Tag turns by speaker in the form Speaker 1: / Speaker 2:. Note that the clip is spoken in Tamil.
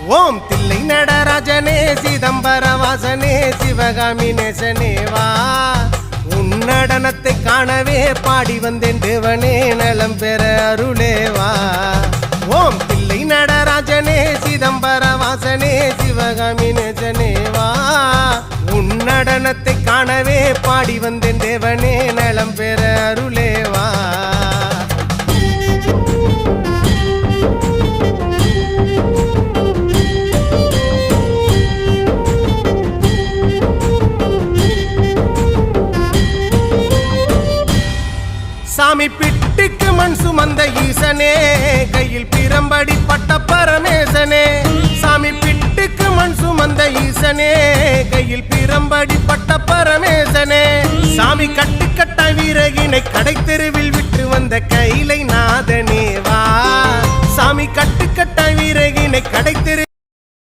Speaker 1: ஓம் தில்லை நடராஜனே சிதம்பர வாசனே சிவகாமி நேசனே வா உன் நடனத்தை காணவே பாடி வந்தேன் தேவனே நலம் பெற அருளே வா ஓம் தில்லை நடராஜனே சிதம்பர வாசனே சிவகாமி நேசனே வா உன் நடனத்தை காணவே பாடி வந்தேன் தேவனே நலம் பெற அருளே வா சாமி பிட்டுக்கு மண் சுமந்த ஈசனே கையில் பிரம்படி பட்ட பரமேசனே சாமி பிட்டுக்கு மண் சுமந்த ஈசனே கையில் பிரம்படி பட்ட பரமேசனே சாமி கட்டுக்கட்ட வீரகினை கடை தெருவில் விட்டு வந்த கைலை நாதனே வா சாமி கட்டுக்கட்ட வீரகினை கடை தெரு